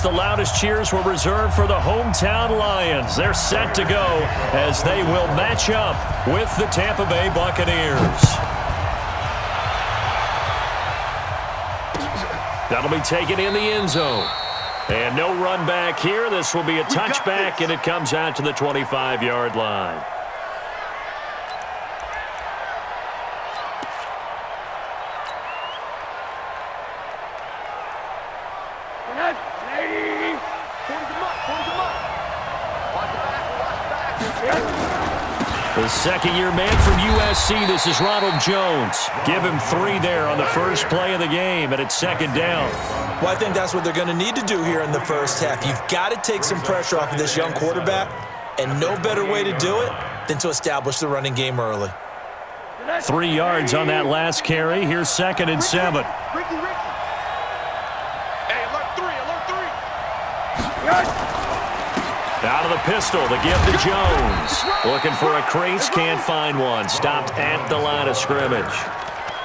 The loudest cheers were reserved for the hometown Lions. They're set to go as they will match up with the Tampa Bay Buccaneers. That'll be taken in the end zone. And no run back here. This will be a touchback, and it comes out to the 25-yard line. The second-year man from USC, this is Ronald Jones. Give him 3 there on the first play of the game, and it's second down. Well, I think that's what they're going to need to do here in the first half. You've got to take some pressure off of this young quarterback, and no better way to do it than to establish the running game early. 3 yards on that last carry. Here's 2nd and 7. Hey, alert 3. Out of the pistol, the give to Jones. Looking for a crease, can't find one. Stopped at the line of scrimmage.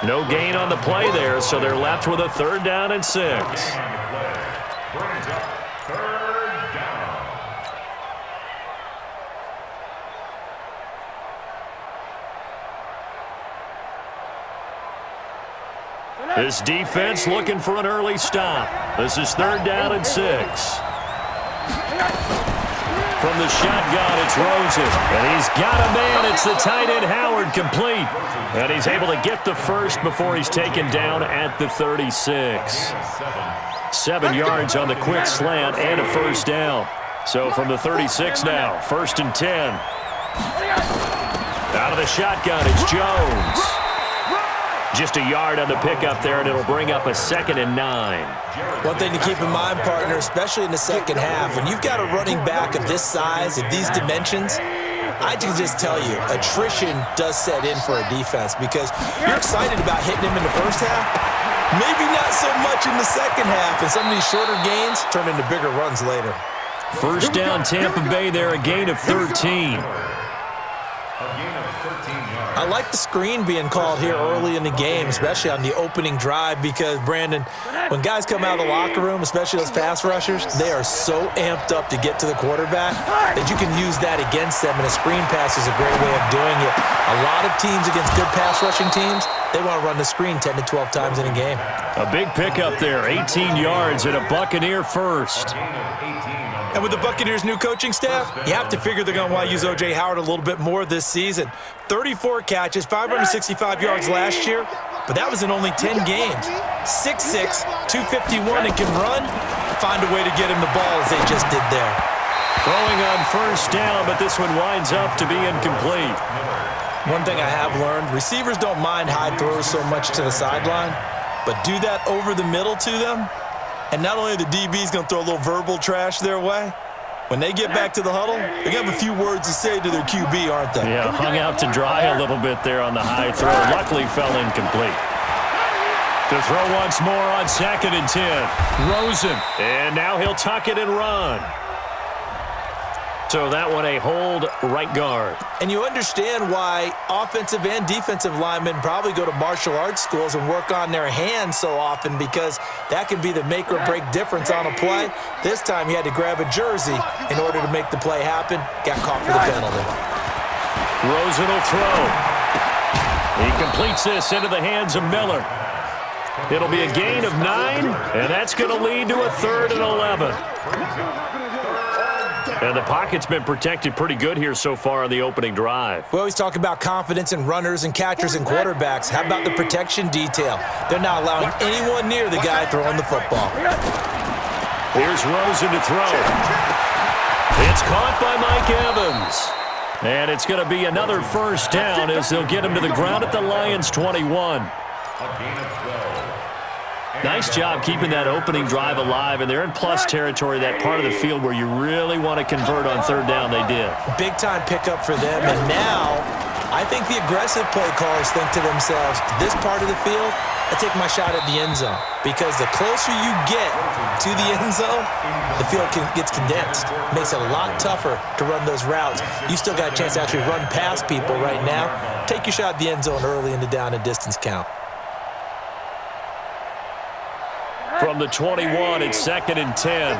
No gain on the play there, so they're left with a 3rd down and 6. This defense looking for an early stop. This is 3rd down and 6. From the shotgun, it's Rosen. And he's got a man. It's the tight end, Howard, complete. And he's able to get the first before he's taken down at the 36. 7 yards on the quick slant and a 1st down. So from the 36 now, 1st and 10. Out of the shotgun, it's Jones. Just a yard on the pickup there, and it'll bring up a 2nd and 9. One thing to keep in mind, partner, especially in the second half, when you've got a running back of this size, of these dimensions, I can just tell you, attrition does set in for a defense because you're excited about hitting him in the first half, maybe not so much in the second half, and some of these shorter gains turn into bigger runs later. 1st down, Tampa Bay there, a gain of 13. I like the screen being called here early in the game, especially on the opening drive, because, Brandon, when guys come out of the locker room, especially those pass rushers, they are so amped up to get to the quarterback that you can use that against them, and a screen pass is a great way of doing it. A lot of teams against good pass rushing teams, they want to run the screen 10 to 12 times in a game. A big pickup there, 18 yards and a Buccaneer first. And with the Buccaneers' new coaching staff, you have to figure they're going to want to use O.J. Howard a little bit more this season. 34 catches, 565 yards last year, but that was in only 10 games. 6'6", 251, and can run. Find a way to get him the ball as they just did there. Throwing on 1st down, but this one winds up to be incomplete. One thing I have learned, receivers don't mind high throws so much to the sideline, but do that over the middle to them, and not only are the DBs going to throw a little verbal trash their way, when they get back to the huddle, they're going to have a few words to say to their QB, aren't they? Yeah, hung out to dry a little bit there on the high throw. Luckily fell incomplete. To throw once more on 2nd and 10. Rosen. And now he'll tuck it and run. So that one a hold right guard. And you understand why offensive and defensive linemen probably go to martial arts schools and work on their hands so often, because that can be the make or break difference on a play. This time he had to grab a jersey in order to make the play happen. Got caught for the penalty. Rosen will throw. He completes this into the hands of Miller. It'll be a gain of 9, and that's going to lead to a 3rd and 11. And the pocket's been protected pretty good here so far on the opening drive. We always talk about confidence in runners and catchers and quarterbacks. How about the protection detail? They're not allowing anyone near the guy throwing the football. Here's Rosen to throw. It's caught by Mike Evans. And it's going to be another 1st down as they'll get him to the ground at the Lions' 21. Nice job keeping that opening drive alive, and they're in plus territory, that part of the field where you really want to convert on 3rd down. They did. Big-time pickup for them, and now I think the aggressive play callers think to themselves, this part of the field, I take my shot at the end zone, because the closer you get to the end zone, the field gets condensed. Makes it a lot tougher to run those routes. You still got a chance to actually run past people right now. Take your shot at the end zone early in the down and distance count. From the 21, it's 2nd and 10.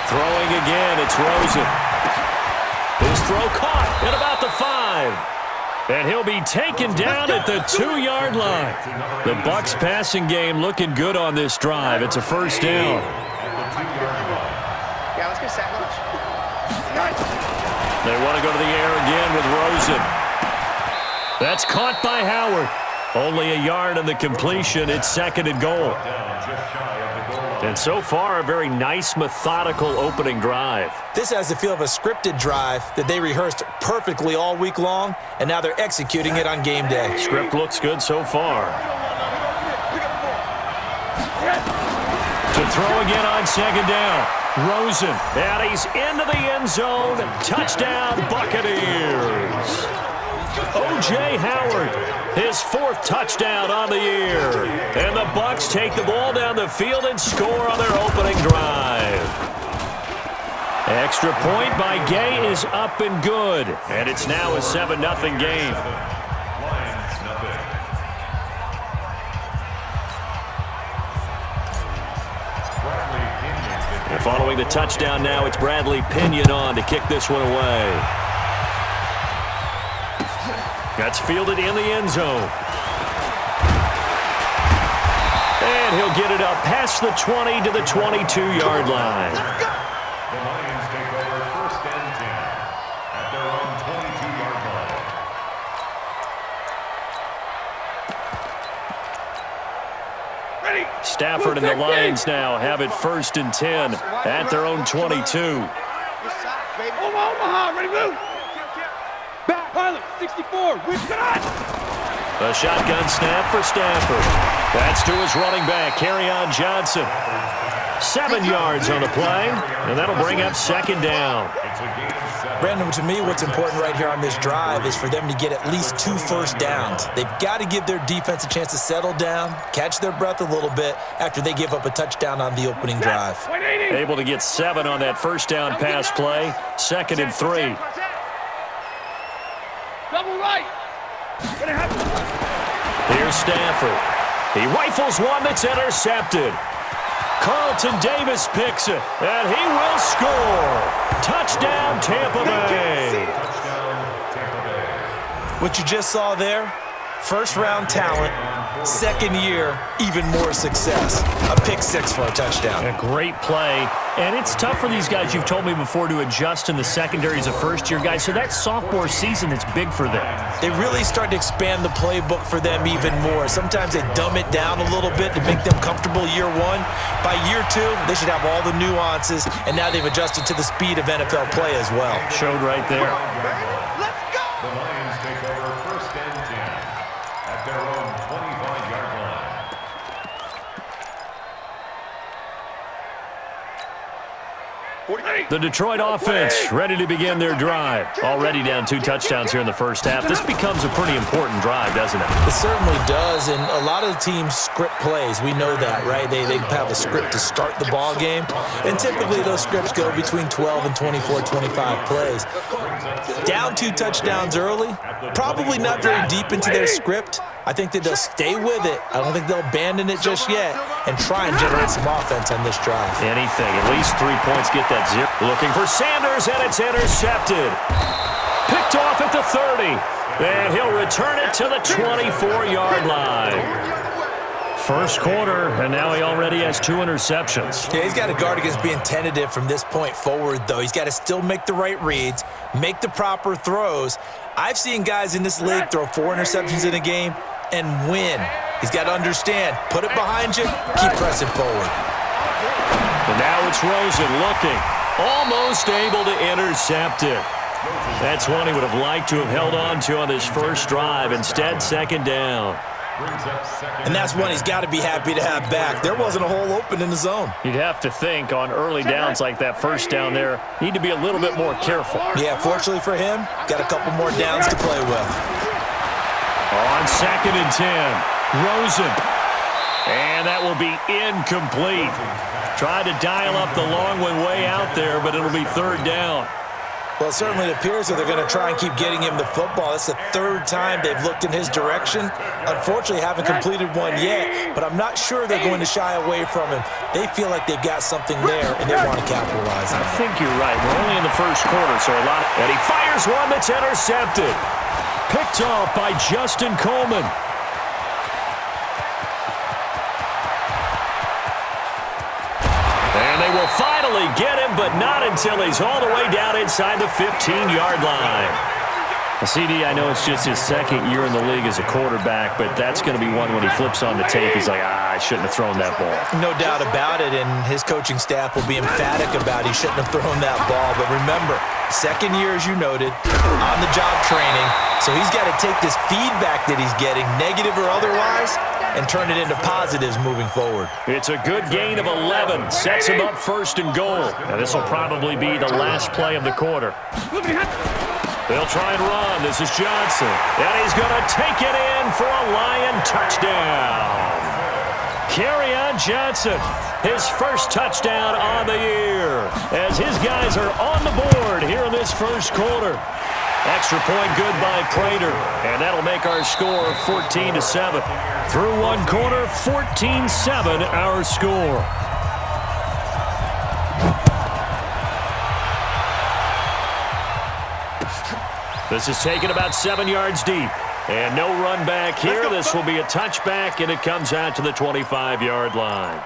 Throwing again, it's Rosen. His throw caught at about the 5. And he'll be taken down at the 2-yard line. The Bucs passing game looking good on this drive. It's a first down. Yeah, let's get sack lunch. They want to go to the air again with Rosen. That's caught by Howard. Only a yard on the completion. It's 2nd and goal. And so far, a very nice, methodical opening drive. This has the feel of a scripted drive that they rehearsed perfectly all week long, and now they're executing it on game day. Script looks good so far. To throw again on 2nd down. Rosen, and he's into the end zone. Touchdown, Buccaneers. O.J. Howard, his 4th touchdown on the year. And the Bucs take the ball down the field and score on their opening drive. Extra point by Gay is up and good. And it's now a 7-0 game. And following the touchdown now, it's Bradley Pinion on to kick this one away. That's fielded in the end zone. And he'll get it up past the 20 to the 22-yard line. The Lions take over 1st and 10 at their own 22-yard line. Stafford and the Lions now have it 1st and 10 at their own 22. Omaha, ready, move. Back, pilot, 64, we've got. A shotgun snap for Stafford. That's to his running back, Kerryon Johnson. 7 yards on the play, and that'll bring up 2nd down. Brandon, to me, what's important right here on this drive is for them to get at least 2 first downs. They've got to give their defense a chance to settle down, catch their breath a little bit after they give up a touchdown on the opening drive. Able to get 7 on that first down pass play. 2nd and 3. Double right. Here's Stafford. He rifles one that's intercepted. Carlton Davis picks it, and he will score. Touchdown, Tampa Bay. What you just saw there, first-round talent, 2nd year, even more success. A pick 6 for a touchdown. A great play, and it's tough for these guys, you've told me before, to adjust in the secondary as a first-year guy, so that sophomore season is big for them. They really start to expand the playbook for them even more. Sometimes they dumb it down a little bit to make them comfortable year 1. By year 2, they should have all the nuances, and now they've adjusted to the speed of NFL play as well. Showed right there. Let's go. The Lions take over 1st and 10 at their own 25-yard line. The Detroit offense ready to begin their drive. Already down 2 touchdowns here in the first half. This becomes a pretty important drive, doesn't it? It certainly does, and a lot of the teams script plays. We know that, right? They have a script to start the ball game, and typically those scripts go between 12 and 24, 25 plays. Down 2 touchdowns early, probably not very deep into their script. I think that they'll stay with it. I don't think they'll abandon it just yet and try and generate some offense on this drive. Anything. At least 3 points get that 0. Looking for Sanders, and it's intercepted. Picked off at the 30. And he'll return it to the 24-yard line. First quarter, and now he already has 2 interceptions. Yeah, he's got to guard against being tentative from this point forward, though. He's got to still make the right reads, make the proper throws. I've seen guys in this league throw 4 interceptions in a game and win. He's got to understand, put it behind you, keep pressing forward. And now it's Rosen looking, almost able to intercept it. That's one he would have liked to have held on to on this first drive. Instead, 2nd down. And that's one he's got to be happy to have back. There wasn't a hole open in the zone. You'd have to think on early downs like that first down there, need to be a little bit more careful. Yeah, fortunately for him, got a couple more downs to play with. On 2nd and 10, Rosen. And that will be incomplete. Tried to dial up the long one way out there, but it'll be 3rd down. Well, it certainly appears that they're going to try and keep getting him the football. That's the third time they've looked in his direction. Unfortunately, haven't completed one yet, but I'm not sure they're going to shy away from him. They feel like they've got something there, and they want to capitalize on it. I think you're right. We're only in the first quarter, so a lot. And he fires one that's intercepted. Picked off by Justin Coleman. And they will finally get him, but not until he's all the way down inside the 15-yard line. CD, I know it's just his second year in the league as a quarterback, but that's going to be one when he flips on the tape. He's like, I shouldn't have thrown that ball. No doubt about it, and his coaching staff will be emphatic about he shouldn't have thrown that ball. But remember, second year, as you noted, on-the-job training, so he's got to take this feedback that he's getting, negative or otherwise, and turn it into positives moving forward. It's a good gain of 11. Sets him up first and goal. And this will probably be the last play of the quarter. They'll try and run. This is Johnson. And he's going to take it in for a Lion touchdown. Kerryon Johnson, his first touchdown on the year, as his guys are on the board here in this first quarter. Extra point good by Prater, and that'll make our score 14-7. Through one quarter, 14-7 our score. This is taken about 7 yards deep. And no run back here. This will be a touchback, and it comes out to the 25-yard line.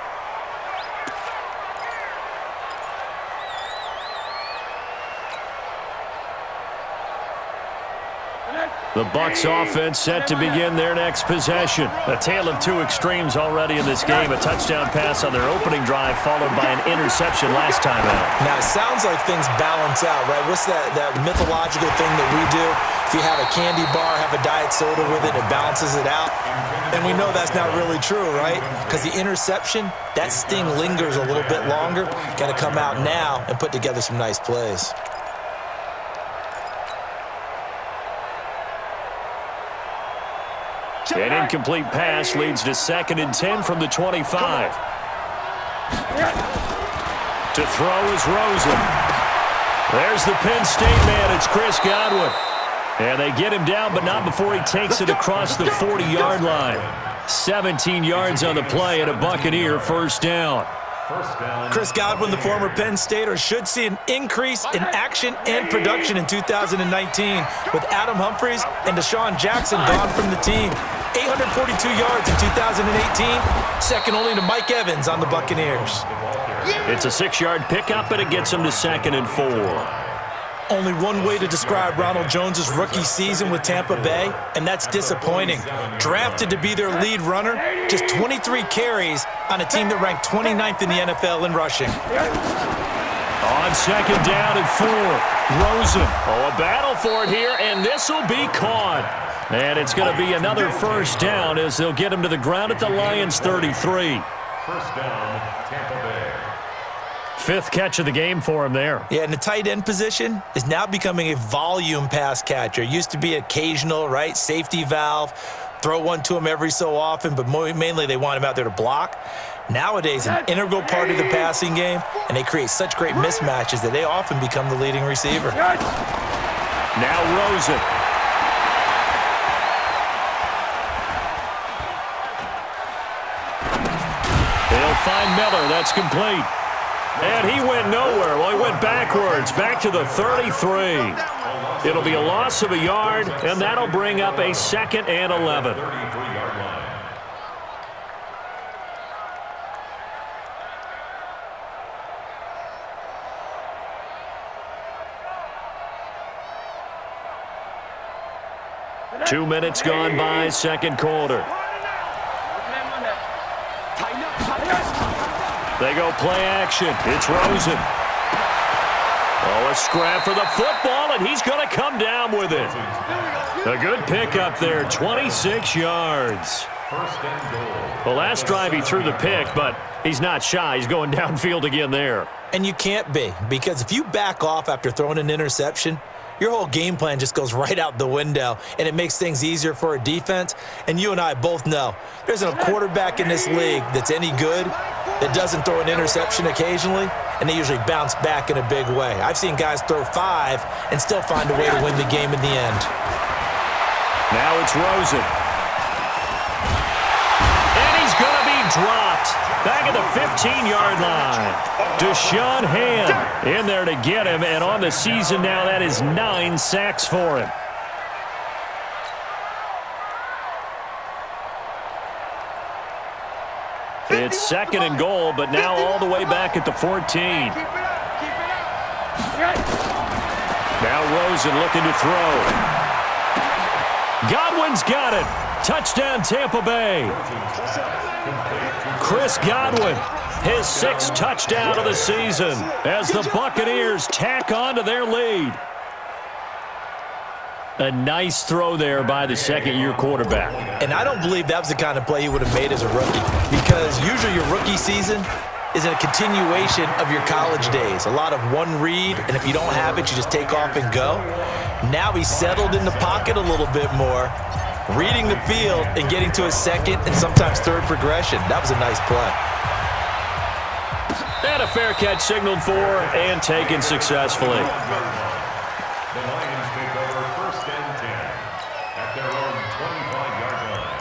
The Bucs offense set to begin their next possession. A tale of two extremes already in this game. A touchdown pass on their opening drive followed by an interception last time out. Now, it sounds like things balance out, right? What's that mythological thing that we do? If you have a candy bar, have a diet soda with it, it balances it out. And we know that's not really true, right? Because the interception, that sting lingers a little bit longer. Got to come out now and put together some nice plays. An incomplete pass leads to 2nd and 10 from the 25. To throw is Rosen. There's the Penn State man. It's Chris Godwin. And they get him down, but not before he takes it across the 40-yard line. 17 yards on the play and a Buccaneer first down. Chris Godwin, the former Penn Stater, should see an increase in action and production in 2019 with Adam Humphries and Deshaun Jackson gone from the team. 842 yards in 2018, second only to Mike Evans on the Buccaneers. It's a 6-yard pickup, and it gets him to 2nd and 4. Only one way to describe Ronald Jones' rookie season with Tampa Bay, and that's disappointing. Drafted to be their lead runner, just 23 carries on a team that ranked 29th in the NFL in rushing. On 2nd down and 4, Rosen. Oh, a battle for it here, and this will be caught. And it's going to be another first down as they'll get him to the ground at the Lions' 33. First down, Tampa Bay. 5th catch of the game for him there. Yeah, and the tight end position is now becoming a volume pass catcher. It used to be occasional, right? Safety valve. Throw one to him every so often, but mainly they want him out there to block. Nowadays, an integral part of the passing game, and they create such great mismatches that they often become the leading receiver. Now Rosen. They'll find Miller. That's complete. And he went nowhere. Well, he went backwards, back to the 33. It'll be a loss of a yard, and that'll bring up a 2nd and 11. 33-yard line. Two minutes gone by, second quarter. They go play action. It's Rosen. Oh, a scrap for the football, and he's going to come down with it. A good pickup there, 26 yards. First and goal. The last drive he threw the pick, but he's not shy. He's going downfield again there. And you can't be, because if you back off after throwing an interception, your whole game plan just goes right out the window, and it makes things easier for a defense. And you and I both know there isn't a quarterback in this league that's any good that doesn't throw an interception occasionally. and they usually bounce back in a big way. I've seen guys throw 5 and still find a way to win the game in the end. Now it's Rosen. And he's going to be dropped. Back at the 15-yard line. Deshaun Hand in there to get him, and on the season now, that is 9 sacks for him. It's 2nd and goal, but now all the way back at the 14. Now Rosen looking to throw. Godwin's got it. Touchdown, Tampa Bay. Chris Godwin, his 6th touchdown of the season as the Buccaneers tack on to their lead. A nice throw there by the second-year quarterback. And I don't believe that was the kind of play he would have made as a rookie, because usually your rookie season is a continuation of your college days. A lot of one read, and if you don't have it, you just take off and go. Now he's settled in the pocket a little bit more, reading the field and getting to his 2nd and sometimes 3rd progression. That was a nice play. And a fair catch signaled for and taken successfully. The Lions take over 1st and 10 at their own 25-yard line.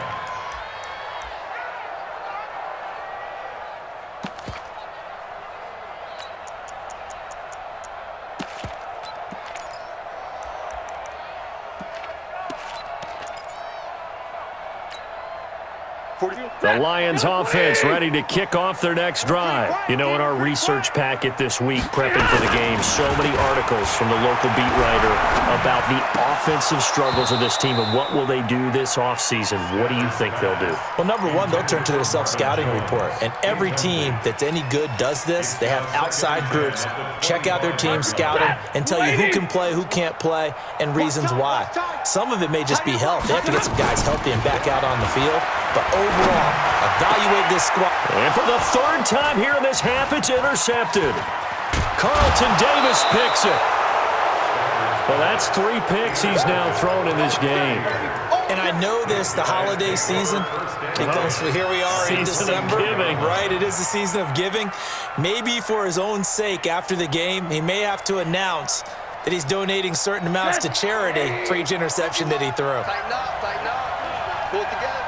The Lions offense ready to kick off their next drive. You know, in our research packet this week, prepping for the game, so many articles from the local beat writer about the offensive struggles of this team and what will they do this offseason. What do you think they'll do? Well, number one, they'll turn to their self-scouting report. And every team that's any good does this. They have outside groups check out their team, scout them, and tell you who can play, who can't play, and reasons why. Some of it may just be health. They have to get some guys healthy and back out on the field. But overall, evaluate this squad. And for the 3rd time here in this half, it's intercepted. Carlton Davis picks it. Well, that's 3 picks he's now thrown in this game. And I know this, the holiday season, because here we are in December. Right, it is the season of giving. Maybe for his own sake after the game, he may have to announce that he's donating certain amounts to charity for each interception that he threw. Tighten up. Pull it together.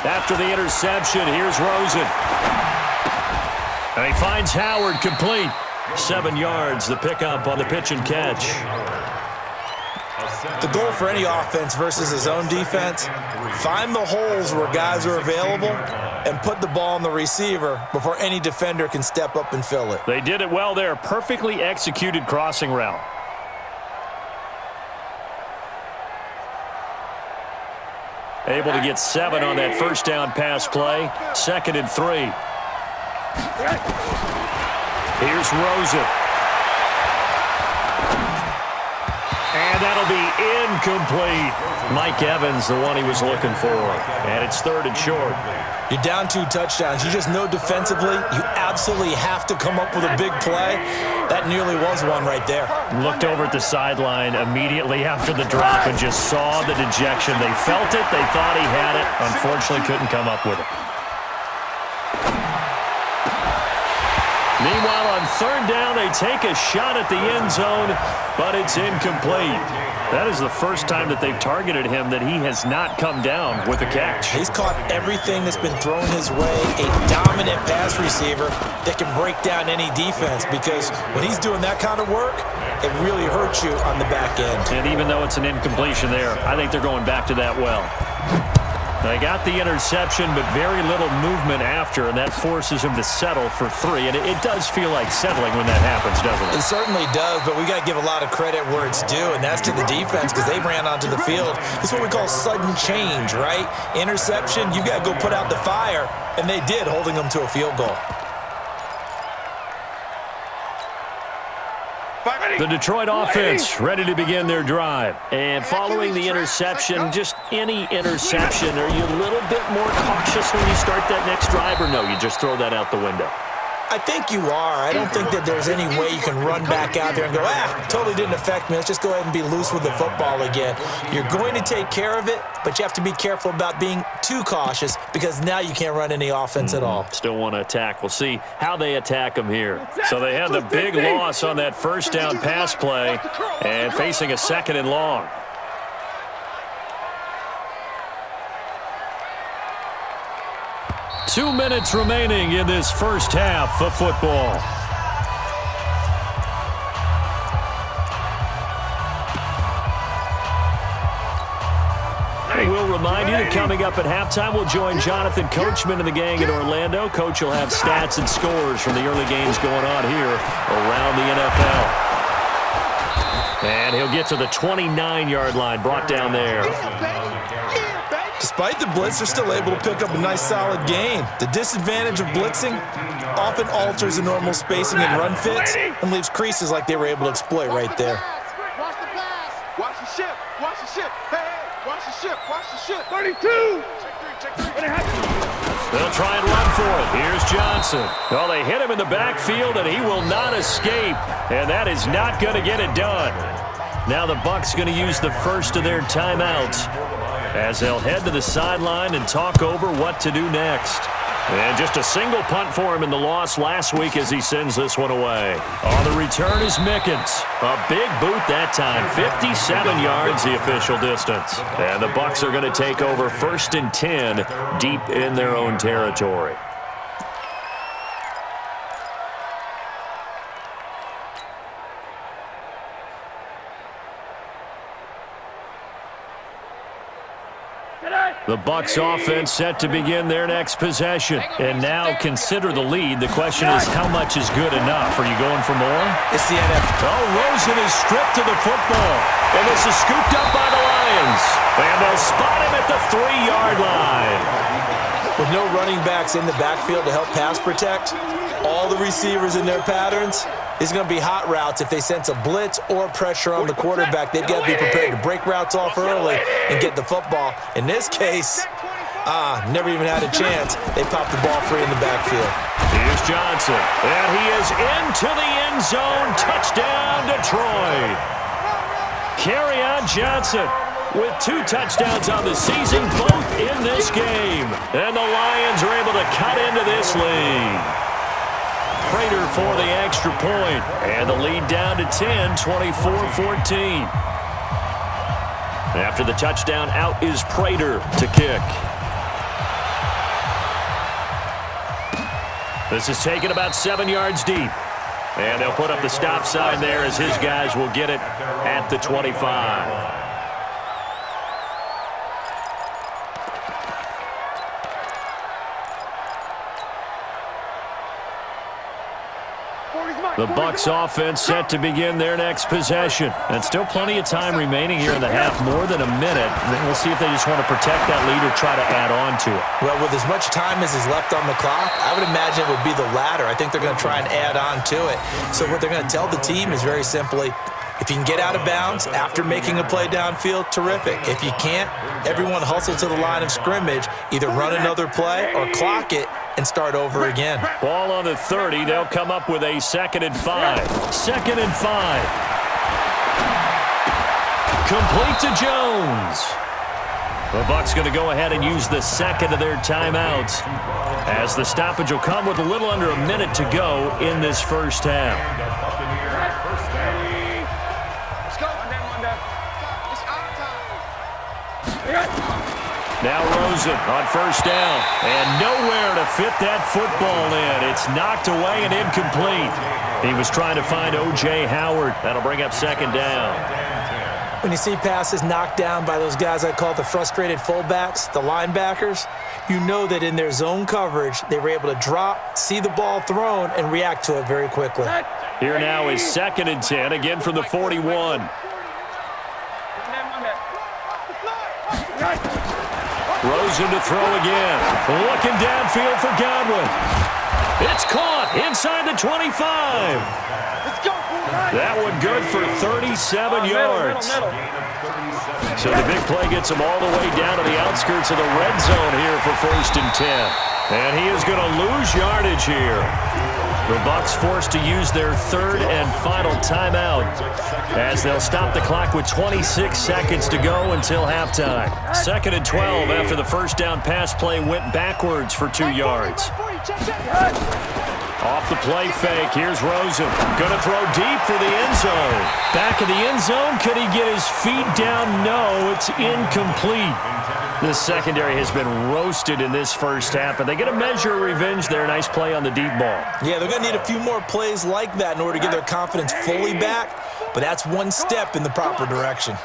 After the interception, here's Rosen. And he finds Howard complete. 7 yards, the pickup on the pitch and catch. The goal for any offense versus his own defense, find the holes where guys are available and put the ball on the receiver before any defender can step up and fill it. They did it well there. Perfectly executed crossing route. Able to get 7 on that 1st down pass play. 2nd and 3. Here's Rosen. And that'll be incomplete. Mike Evans, the one he was looking for. And it's 3rd and short. You're down 2 touchdowns. You just know defensively you absolutely have to come up with a big play. That nearly was one right there. Looked over at the sideline immediately after the drop and just saw the dejection. They felt it. They thought he had it. Unfortunately, couldn't come up with it. Meanwhile, on 3rd down, they take a shot at the end zone, but it's incomplete. That is the first time that they've targeted him that he has not come down with a catch. He's caught everything that's been thrown his way, a dominant pass receiver that can break down any defense, because when he's doing that kind of work, it really hurts you on the back end. And even though it's an incompletion there, I think they're going back to that well. They got the interception, but very little movement after, and that forces him to settle for 3. And it does feel like settling when that happens, doesn't it? It certainly does, but we got to give a lot of credit where it's due, and that's to the defense, because they ran onto the field. This is what we call sudden change, right? Interception, you got to go put out the fire, and they did, holding them to a field goal. The Detroit offense ready to begin their drive. And following the interception, just any interception, are you a little bit more cautious when you start that next drive, or no, you just throw that out the window? I think you are. I don't think that there's any way you can run back out there and go, totally didn't affect me. Let's just go ahead and be loose with the football again. You're going to take care of it, but you have to be careful about being too cautious because now you can't run any offense at all. Still want to attack. We'll see how they attack them here. So they had the big loss on that first down pass play and facing a 2nd and long. Two minutes remaining in this first half of football. We'll remind you that coming up at halftime, we'll join Jonathan Coachman and the gang in Orlando. Coach will have stats and scores from the early games going on here around the NFL. And he'll get to the 29-yard line, brought down there. Despite the blitz, they're still able to pick up a nice solid gain. The disadvantage of blitzing often alters the normal spacing and run fits and leaves creases like they were able to exploit right there. Watch the pass. Watch the ship. Watch the ship. Hey, watch the ship. Watch the ship. 32. Check three. They'll try and run for it. Here's Johnson. Well, they hit him in the backfield, and he will not escape. And that is not going to get it done. Now the Bucs going to use the first of their timeouts as they'll head to the sideline and talk over what to do next. And just a single punt for him in the loss last week as he sends this one away. On the return is Mickens. A big boot that time. 57 yards the official distance. And the Bucs are going to take over 1st and 10 deep in their own territory. The Bucs offense set to begin their next possession. And now consider the lead. The question is, how much is good enough? Are you going for more? It's the NFL. Oh, Rosen is stripped to the football. And this is scooped up by the Lions. And they'll spot him at the 3-yard line. With no running backs in the backfield to help pass protect, all the receivers in their patterns, it's going to be hot routes. If they sense a blitz or pressure on the quarterback, they've got to be prepared to break routes off early and get the football. In this case, never even had a chance. They popped the ball free in the backfield. Here's Johnson, and he is into the end zone. Touchdown, Detroit. Kerryon Johnson with 2 touchdowns on the season, both in this game. And the Lions are able to cut into this lead. Prater for the extra point, and the lead down to 10, 24-14. After the touchdown, out is Prater to kick. This is taken about 7 yards deep. And they'll put up the stop sign there as his guys will get it at the 25. The Bucs offense set to begin their next possession. And still plenty of time remaining here in the half, more than a minute. We'll see if they just want to protect that lead or try to add on to it. Well, with as much time as is left on the clock, I would imagine it would be the latter. I think they're going to try and add on to it. So what they're going to tell the team is very simply, if you can get out of bounds after making a play downfield, terrific. If you can't, everyone hustle to the line of scrimmage, either run another play or clock it and start over again. Ball on the 30. They'll come up with a 2nd and 5. 2nd and 5. Complete to Jones. The Bucs going to go ahead and use the 2nd of their timeouts as the stoppage will come with a little under a minute to go in this first half. Now Rosen on first down, and nowhere to fit that football in. It's knocked away and incomplete. He was trying to find O.J. Howard. That'll bring up 2nd down. When you see passes knocked down by those guys I call the frustrated fullbacks, the linebackers, you know that in their zone coverage, they were able to drop, see the ball thrown, and react to it very quickly. Here now is 2nd and 10, again from the 41. Rosen to throw again. Looking downfield for Godwin. It's caught inside the 25. Let's go. That one good for 37 yards. So the big play gets him all the way down to the outskirts of the red zone here for 1st and 10. And he is going to lose yardage here. The Bucs forced to use their 3rd and final timeout as they'll stop the clock with 26 seconds to go until halftime. 2nd and 12 after the first down pass play went backwards for 2 yards. Off the play fake, here's Rosen. Going to throw deep for the end zone. Back in the end zone, could he get his feet down? No, it's incomplete. The secondary has been roasted in this first half, but they get a measure of revenge there. Nice play on the deep ball. Yeah, they're going to need a few more plays like that in order to get their confidence fully back, but that's one step in the proper direction.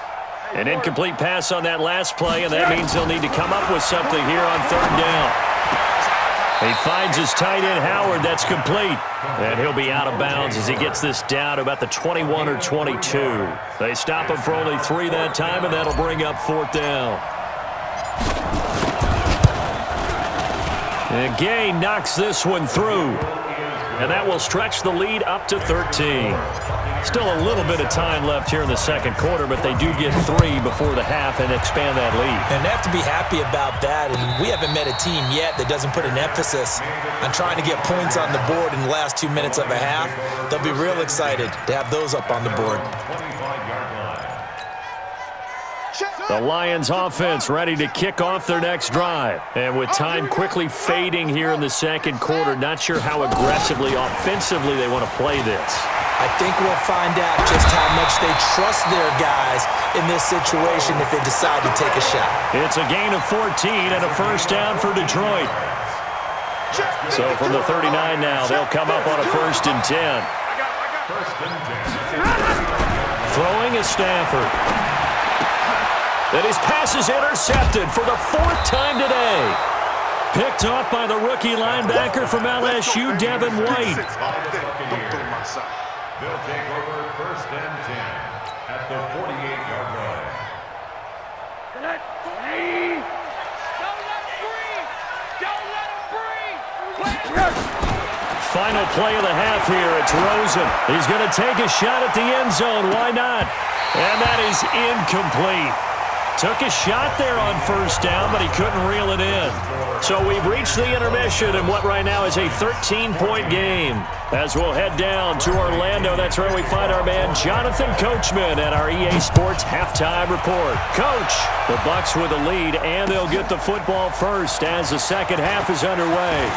An incomplete pass on that last play, and that means they'll need to come up with something here on 3rd down. He finds his tight end, Howard. That's complete. And he'll be out of bounds as he gets this down to about the 21 or 22. They stop him for only 3 that time, and that'll bring up 4th down. And Gay knocks this one through. And that will stretch the lead up to 13. Still a little bit of time left here in the second quarter, but they do get 3 before the half and expand that lead. And they have to be happy about that. And we haven't met a team yet that doesn't put an emphasis on trying to get points on the board in the last 2 minutes of a half. They'll be real excited to have those up on the board. The Lions offense ready to kick off their next drive. And with time quickly fading here in the second quarter, not sure how aggressively, offensively they want to play this. I think we'll find out just how much they trust their guys in this situation if they decide to take a shot. It's a gain of 14 and a first down for Detroit. So from the 39 now, they'll come up on a 1st and 10. Throwing is Stafford. And his pass is intercepted for the 4th time today. Picked off by the rookie linebacker from LSU, Devin White. They'll take over 1st and 10 at the 48-yard line. Don't let him breathe! Final play of the half here. It's Rosen. He's going to take a shot at the end zone. Why not? And that is incomplete. Took a shot there on 1st down, but he couldn't reel it in. So we've reached the intermission in what right now is a 13-point game. As we'll head down to Orlando, that's where we find our man Jonathan Coachman at our EA Sports Halftime Report. Coach, the Bucs with a lead, and they'll get the football first as the second half is underway.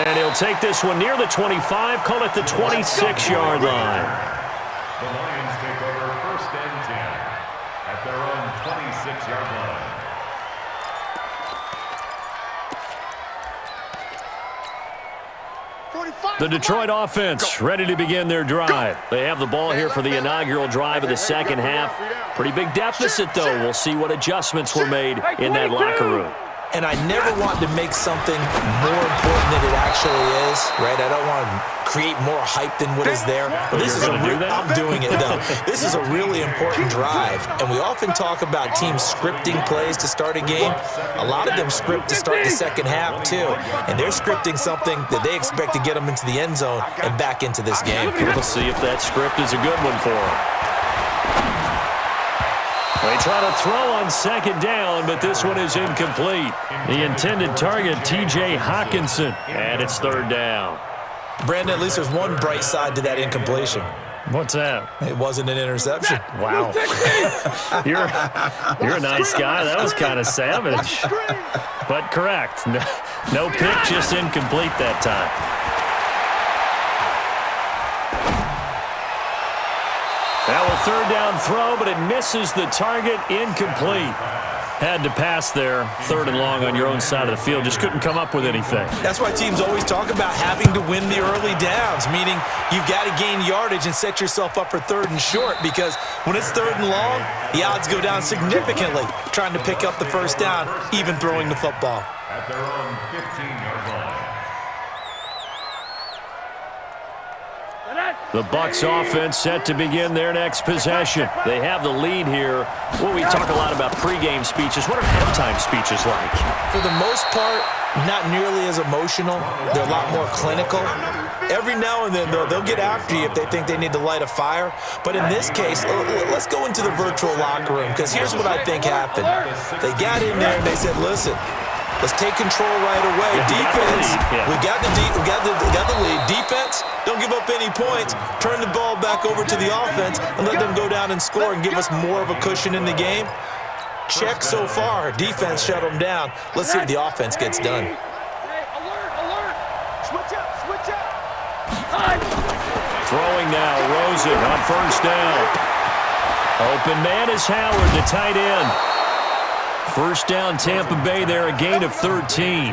And he'll take this one near the 25, call it the 26-yard line. The Lions take over 1st and 10 at their own 26-yard line. The Detroit offense ready to begin their drive. They have the ball here for the inaugural drive of the second half. Pretty big deficit, though. We'll see what adjustments were made in that locker room. And I never want to make something more important than it actually is, right? I don't want to create more hype than what is there. But this is I'm doing it, though. This is a really important drive. And we often talk about teams scripting plays to start a game. A lot of them script to start the second half, too. And they're scripting something that they expect to get them into the end zone and back into this game. We'll see if that script is a good one for them. They try to throw on 2nd down, but this one is incomplete. The intended target, T.J. Hawkinson, and it's 3rd down. Brandon, at least there's one bright side to that incompletion. What's that? It wasn't an interception. Wow. You're a nice guy. That was kind of savage. But correct. No pick, just incomplete that time. Now a 3rd down throw, but it misses the target, incomplete. Had to pass there, 3rd and long on your own side of the field. Just couldn't come up with anything. That's why teams always talk about having to win the early downs, meaning you've got to gain yardage and set yourself up for 3rd and short, because when it's 3rd and long, the odds go down significantly trying to pick up the 1st down, even throwing the football. At their own 15-yard line. The Bucs offense set to begin their next possession. They have the lead here. Well, we talk a lot about pregame speeches. What are halftime speeches like? For the most part, Not nearly as emotional. They're a lot more clinical. Every now and then, though, they'll get after you if they think they need to light a fire. But in this case, let's go into the virtual locker room, because here's what I think happened. They got in there and they said, listen, let's take control right away. Defense, we got the lead. Defense, don't give up any points. Turn the ball back over to the offense and let them go down and score and give us more of a cushion in the game. Check so far. Defense shut them down. Let's see if the offense gets done. Alert! Switch up! Throwing now, Rosen on first down. Open man is Howard, the tight end. First down, Tampa Bay there, a gain of 13.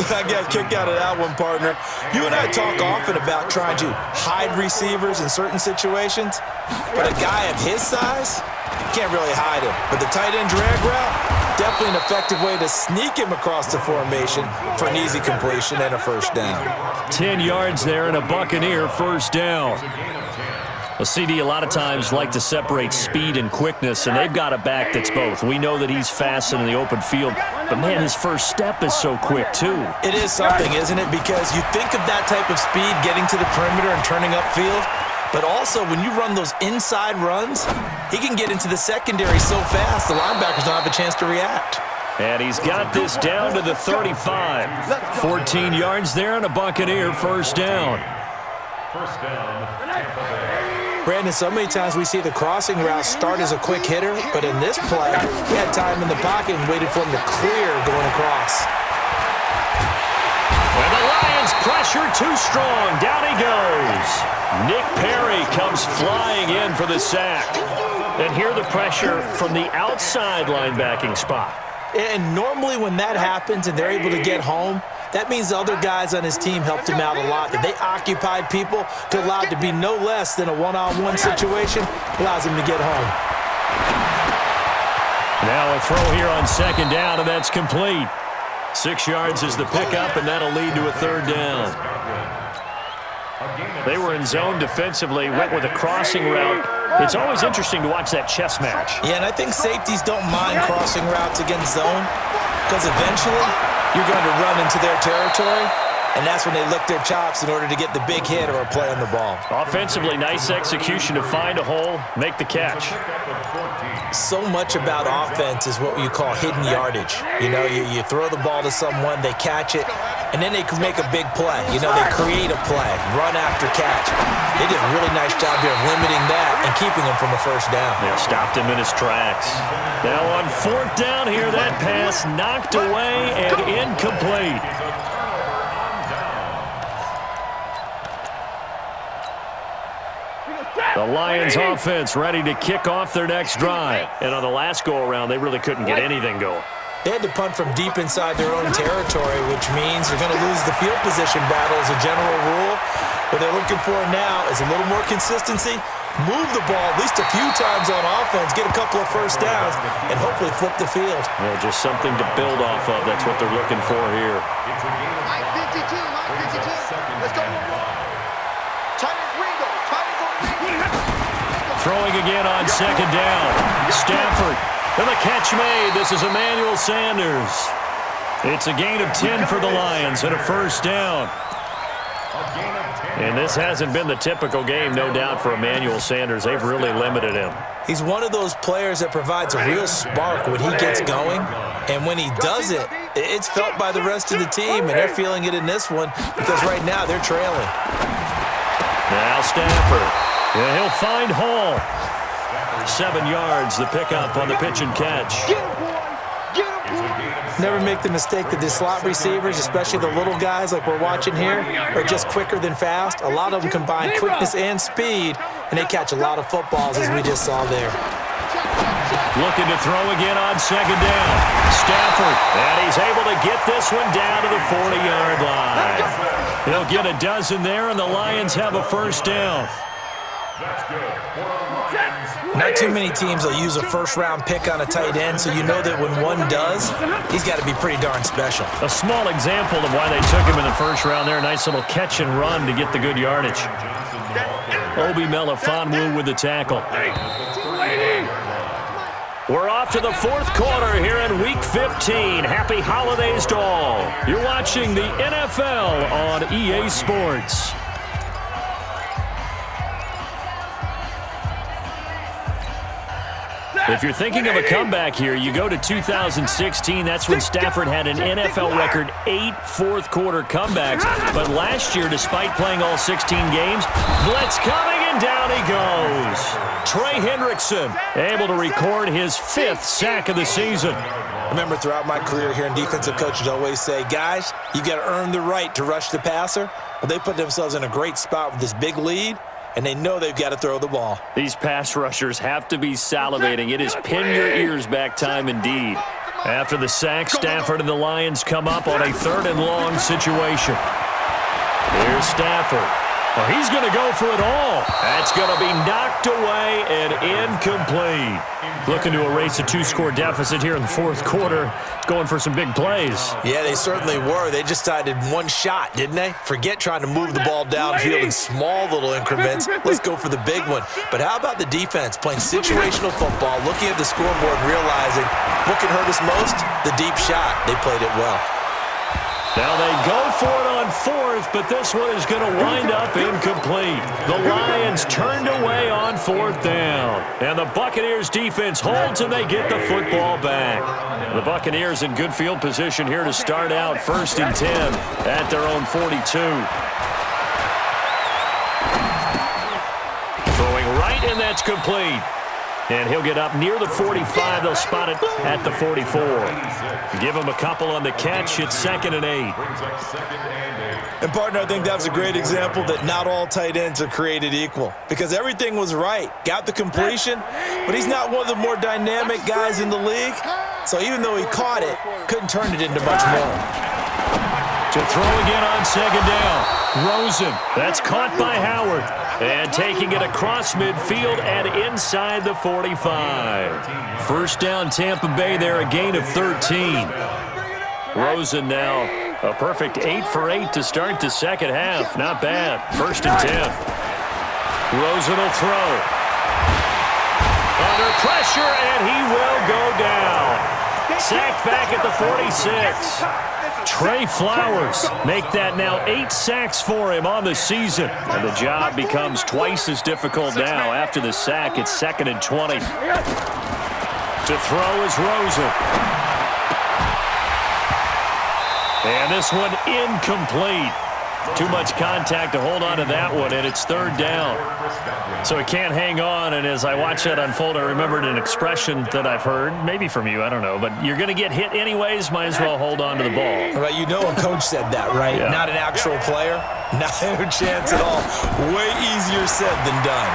I got kicked out of that one, partner. You and I talk often about trying to hide receivers in certain situations, but a guy of his size, you can't really hide him. But the tight end drag route, definitely an effective way to sneak him across the formation for an easy completion and a first down. 10 yards there and a Buccaneer first down. Well, CD, a lot of times like to separate speed and quickness, and they've got a back that's both. We know that he's fast in the open field, but, man, his first step is so quick, too. It is something, isn't it? Because you think of that type of speed getting to the perimeter and turning upfield, but also when you run those inside runs, he can get into the secondary so fast the linebackers don't have a chance to react. And he's got this down to the 35. 14 yards there and a Buccaneer first down. First down, Tampa Bay. Brandon, so many times we see the crossing route start as a quick hitter, but in this play, he had time in the pocket and waited for him to clear going across. And the Lions pressure too strong. Down he goes. Nick Perry comes flying in for the sack. And here the pressure from the outside linebacking spot. And normally when that happens and they're able to get home, that means the other guys on his team helped him out a lot. That they occupied people to allow it to be no less than a one-on-one situation, allows him to get home. Now a throw here on second down, and that's complete. 6 yards is the pickup, and that'll lead to a third down. They were in zone defensively, went with a crossing route. It's always interesting to watch that chess match. Yeah, and I think safeties don't mind crossing routes against zone, because eventually you're going to run into their territory, and that's when they lick their chops in order to get the big hit or a play on the ball. Offensively, nice execution to find a hole, make the catch. So much about offense is what you call hidden yardage. You know, you throw the ball to someone, they catch it, and then they can make a big play. You know, they create a play, run after catch. They did a really nice job here of limiting that and keeping him from a first down. Yeah, stopped him in his tracks. Now on fourth down here, that pass knocked away and incomplete. The Lions offense ready to kick off their next drive. And on the last go-around, they really couldn't get anything going. They had to punt from deep inside their own territory, which means they're going to lose the field position battle as a general rule. What they're looking for now is a little more consistency, move the ball at least a few times on offense, get a couple of first downs, and hopefully flip the field. Well, just something to build off of. That's what they're looking for here. Line 52. Let's go. Throwing again on second down. Stafford. And the catch made. This is Emmanuel Sanders. It's a gain of 10 for the Lions and a first down. And this hasn't been the typical game, no doubt, for Emmanuel Sanders. They've really limited him. He's one of those players that provides a real spark when he gets going. And when he does it, it's felt by the rest of the team, and they're feeling it in this one because right now they're trailing. Now Stafford. Yeah, he'll find Hall. 7 yards, the pickup on the pitch and catch. Never make the mistake that the slot receivers, especially the little guys like we're watching here, are just quicker than fast. A lot of them combine quickness and speed, and they catch a lot of footballs, as we just saw there. Looking to throw again on second down. Stafford, and he's able to get this one down to the 40-yard line. He'll get a dozen there, and the Lions have a first down. Not too many teams will use a first-round pick on a tight end, so you know that when one does, he's got to be pretty darn special. A small example of why they took him in the first round there. Nice little catch and run to get the good yardage. Obi Melifonwu with the tackle. We're off to the fourth quarter here in Week 15. Happy holidays to all. You're watching the NFL on EA Sports. If you're thinking of a comeback here, you go to 2016. That's when Stafford had an NFL record 8 fourth-quarter comebacks. But last year, despite playing all 16 games, blitz coming, and down he goes. Trey Hendrickson able to record his 5th sack of the season. I remember throughout my career hearing defensive coaches always say, guys, you got to earn the right to rush the passer. Well, they put themselves in a great spot with this big lead, and they know they've got to throw the ball. These pass rushers have to be salivating. It is pin your ears back time indeed. After the sack, Stafford and the Lions come up on a 3rd and long situation. Here's Stafford. Well, he's going to go for it all. That's going to be knocked away and incomplete. Looking to erase a 2-score deficit here in the fourth quarter. Going for some big plays. Yeah, they certainly were. They just decided one shot, didn't they? Forget trying to move the ball downfield in small little increments. Let's go for the big one. But how about the defense playing situational football, looking at the scoreboard and realizing what can hurt us most? The deep shot. They played it well. Now they go for it on 4th, but this one is going to wind up incomplete. The Lions turned away on 4th down. And the Buccaneers defense holds and they get the football back. The Buccaneers in good field position here to start out 1st and 10 at their own 42. Throwing right, and that's complete. And he'll get up near the 45. They'll spot it at the 44. Give him a couple on the catch. It's 2nd and 8. And, partner, I think that was a great example that not all tight ends are created equal. Because everything was right. Got the completion, but he's not one of the more dynamic guys in the league. So even though he caught it, couldn't turn it into much more. To throw again on 2nd down. Rosen. That's caught by Howard. And taking it across midfield and inside the 45. 1st down Tampa Bay there, a gain of 13. Rosen now a perfect 8 for 8 to start the second half. Not bad. 1st and 10. Rosen will throw. Under pressure, and he will go down. Sacked back at the 46. Trey Flowers make that now 8 sacks for him on the season. And the job becomes twice as difficult now. After the sack, it's 2nd and 20. To throw is Rosen. And this one incomplete. Too much contact to hold on to that one, and it's 3rd down. So it can't hang on, and as I watch that unfold, I remembered an expression that I've heard, maybe from you, I don't know, but you're going to get hit anyways, might as well hold on to the ball. Right, you know a coach said that, right? Yeah. Not an actual player. Not a chance at all. Way easier said than done.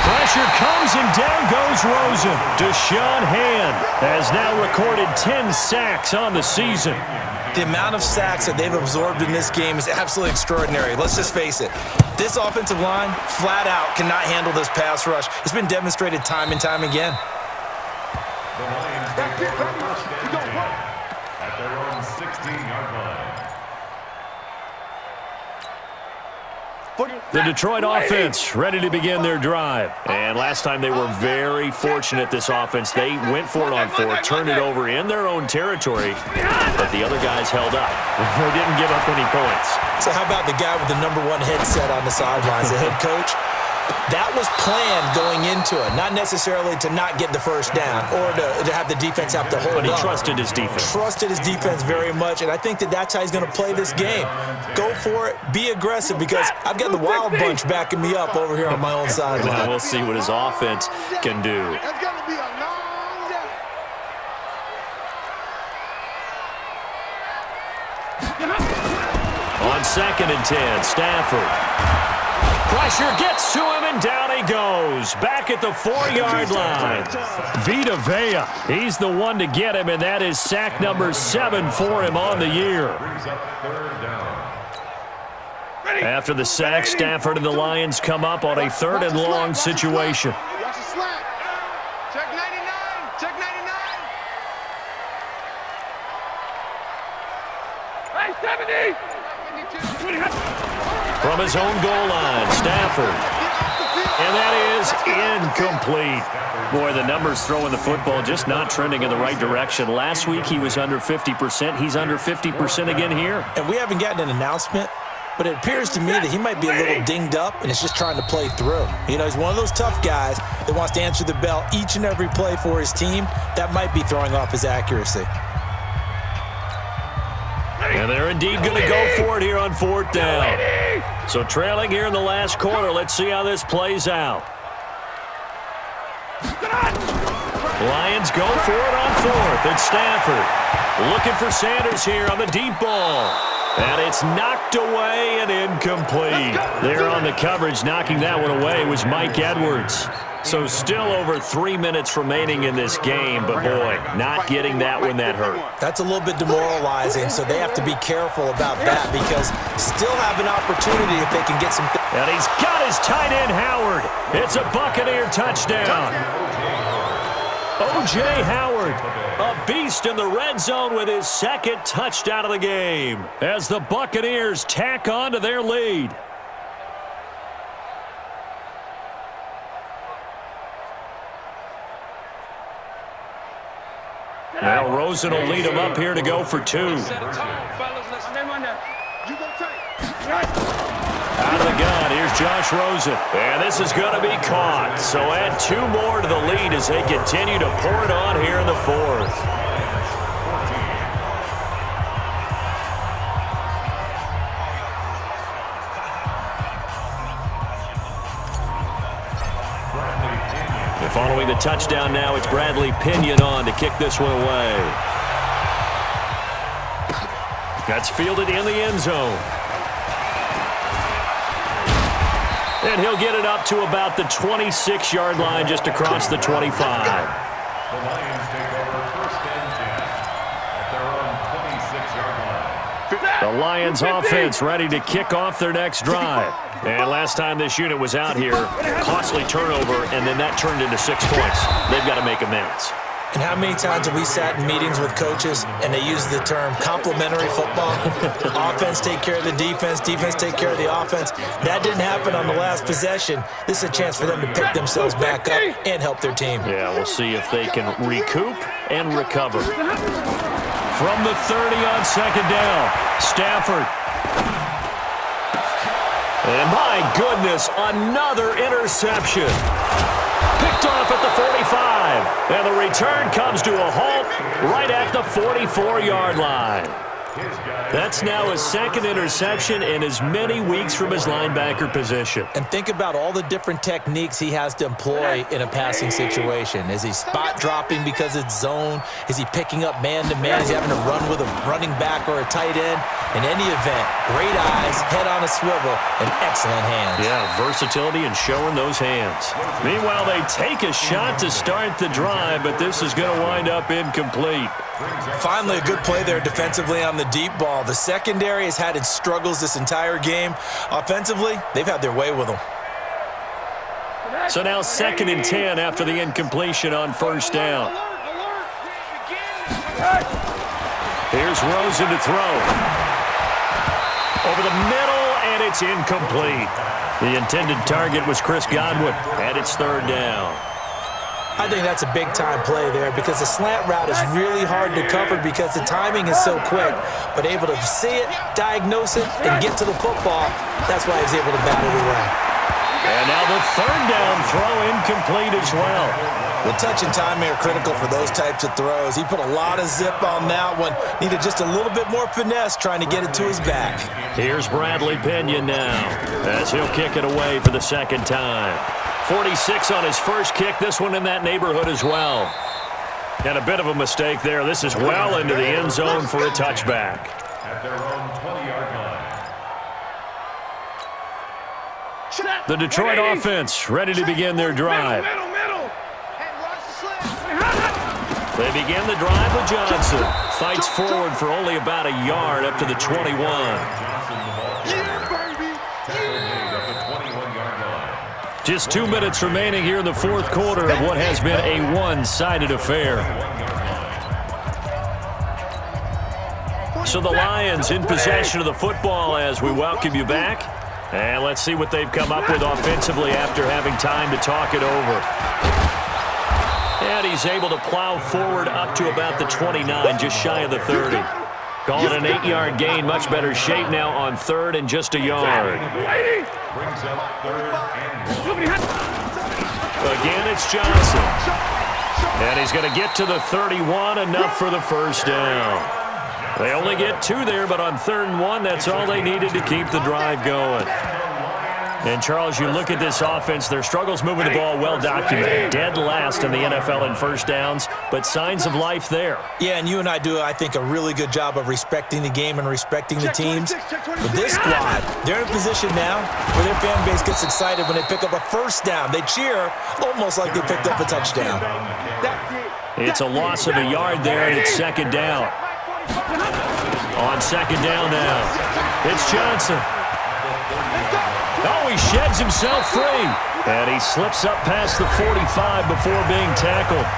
Pressure comes, and down goes Rosen. Deshaun Hand has now recorded 10 sacks on the season. The amount of sacks that they've absorbed in this game is absolutely extraordinary. Let's just face it. This offensive line, flat out, cannot handle this pass rush. It's been demonstrated time and time again. The Lions make their first and 10 at their own 16-yard line. The Detroit offense ready to begin their drive. And last time they were very fortunate, this offense. They went for it on 4, turned it over in their own territory, but the other guys held up. They didn't give up any points. So how about the guy with the #1 headset on the sidelines, the head coach? That was planned going into it, not necessarily to not get the first down or to have the defense have to hold up. But he trusted his defense. Trusted his defense very much, and I think that's how he's going to play this game. Go for it, be aggressive, because I've got the Wild Bunch backing me up over here on my own sideline. Now we'll see what his offense can do. That's going to be a long day. On 2nd and 10, Stafford. Pressure gets to him, and down he goes. Back at the 4-yard line. Vita Vea, he's the one to get him, and that is sack number 7 for him on the year. After the sack, Stafford and the Lions come up on a 3rd and long situation. Watch the slap. Check 99. Check 99. Hey, 70. From his own goal line, Stafford. And that is incomplete. Boy, the numbers throwing the football just not trending in the right direction. Last week he was under 50%. He's under 50% again here. And we haven't gotten an announcement, but it appears to me that he might be a little dinged up and is just trying to play through. You know, he's one of those tough guys that wants to answer the bell each and every play for his team. That might be throwing off his accuracy. And they're indeed going to go for it here on 4th down. So trailing here in the last quarter. Let's see how this plays out. Lions go for it on 4th. It's Stafford looking for Sanders here on the deep ball. And it's knocked away and incomplete. There on the coverage, knocking that one away was Mike Edwards. So still over 3 minutes remaining in this game, but boy, not getting that one that hurt. That's a little bit demoralizing, so they have to be careful about that because still have an opportunity if they can get some. And he's got his tight end, Howard. It's a Buccaneer touchdown. O.J. Howard, a beast in the red zone with his second touchdown of the game as the Buccaneers tack on to their lead. Now Rosen will lead him up here to go for 2. Out of the gun, here's Josh Rosen. And this is going to be caught. So add 2 more to the lead as they continue to pour it on here in the 4th. And following the touchdown now, it's Bradley Pinion on to kick this one away. That's fielded in the end zone. And he'll get it up to about the 26-yard line just across the 25. The Lions take over 1st and 10 at their own 26-yard line. The Lions offense ready to kick off their next drive. And last time this unit was out here, costly turnover, and then that turned into 6 points. They've got to make amends. And how many times have we sat in meetings with coaches and they use the term complementary football? Offense take care of the defense, defense take care of the offense. That didn't happen on the last possession. This is a chance for them to pick themselves back up and help their team. Yeah, we'll see if they can recoup and recover. From the 30 on 2nd down, Stafford. And my goodness, another interception. Picked off at the 45. And the return comes to a halt right at the 44-yard line. That's now his 2nd interception in as many weeks from his linebacker position. And think about all the different techniques he has to employ in a passing situation. Is he spot dropping because it's zone? Is he picking up man-to-man? Is he having to run with a running back or a tight end? In any event, great eyes, head on a swivel, and excellent hands. Yeah, versatility and showing those hands. Meanwhile, they take a shot to start the drive, but this is going to wind up incomplete. Finally, a good play there defensively on the deep ball. The secondary has had its struggles this entire game. Offensively, they've had their way with them. So now 2nd and 10 after the incompletion on 1st down. Here's Rosen to throw. Over the middle, and it's incomplete. The intended target was Chris Godwin, and it's 3rd down. I think that's a big-time play there because the slant route is really hard to cover because the timing is so quick. But able to see it, diagnose it, and get to the football, that's why he was able to bat it away. And now the 3rd down throw incomplete as well. The touch and timing are critical for those types of throws. He put a lot of zip on that one. Needed just a little bit more finesse trying to get it to his back. Here's Bradley Pinion now as he'll kick it away for the 2nd time. 46 on his first kick, this one in that neighborhood as well. And a bit of a mistake there. This is well into the end zone for a touchback. At their own 20-yard line. The Detroit offense ready to begin their drive. They begin the drive with Johnson. Fights forward for only about a yard up to the 21. Just 2 minutes remaining here in the 4th quarter of what has been a one-sided affair. So the Lions in possession of the football as we welcome you back. And let's see what they've come up with offensively after having time to talk it over. And he's able to plow forward up to about the 29, just shy of the 30. Call it an 8-yard gain. Much better shape now on third and just a yard. Brings up third and Again, it's Johnson. And he's going to get to the 31, enough for the first down. They only get 2 there, but on 3rd and 1, that's all they needed to keep the drive going. And, Charles, you look at this offense, their struggles moving the ball well documented. Dead last in the NFL in first downs, but signs of life there. Yeah, and you and I do, I think, a really good job of respecting the game and respecting the teams. But this squad, they're in a position now where their fan base gets excited when they pick up a first down. They cheer almost like they picked up a touchdown. It's a loss of a yard there, and it's 2nd down. On 2nd down now, it's Johnson. Oh, he sheds himself free. And he slips up past the 45 before being tackled.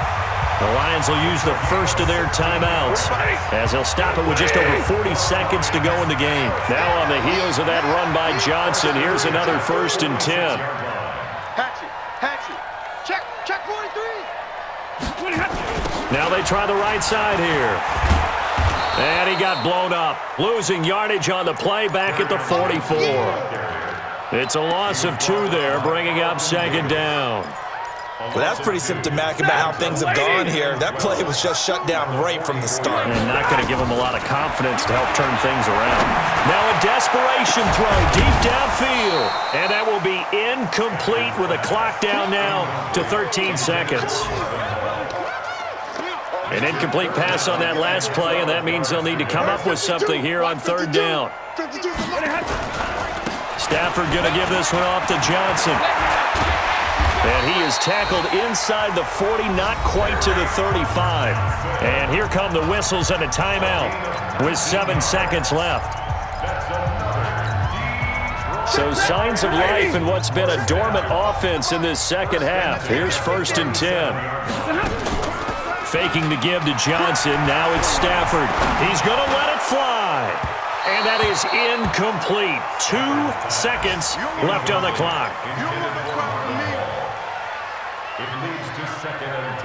The Lions will use the first of their timeouts, as they'll stop it with just over 40 seconds to go in the game. Now on the heels of that run by Johnson, here's another 1st and 10. Check 43. Now they try the right side here. And he got blown up, losing yardage on the play back at the 44. It's a loss of 2 there, bringing up 2nd down. Well, that's pretty symptomatic about how things have gone here. That play was just shut down right from the start. And not going to give them a lot of confidence to help turn things around. Now a desperation throw deep downfield. And that will be incomplete with a clock down now to 13 seconds. An incomplete pass on that last play, and that means they'll need to come up with something here on 3rd down. Stafford going to give this one off to Johnson. And he is tackled inside the 40, not quite to the 35. And here come the whistles and a timeout with 7 seconds left. So signs of life in what's been a dormant offense in this second half. Here's 1st and 10. Faking the give to Johnson. Now it's Stafford. He's going to let it fly. And that is incomplete. 2 seconds left on the clock. it leads to 2nd and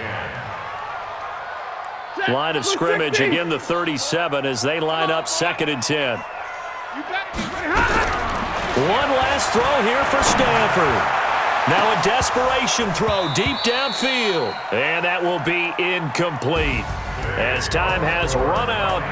10. Line of scrimmage, again the 37 as they line up 2nd and 10. One last throw here for Stafford. Now a desperation throw deep downfield. And that will be incomplete as time has run out.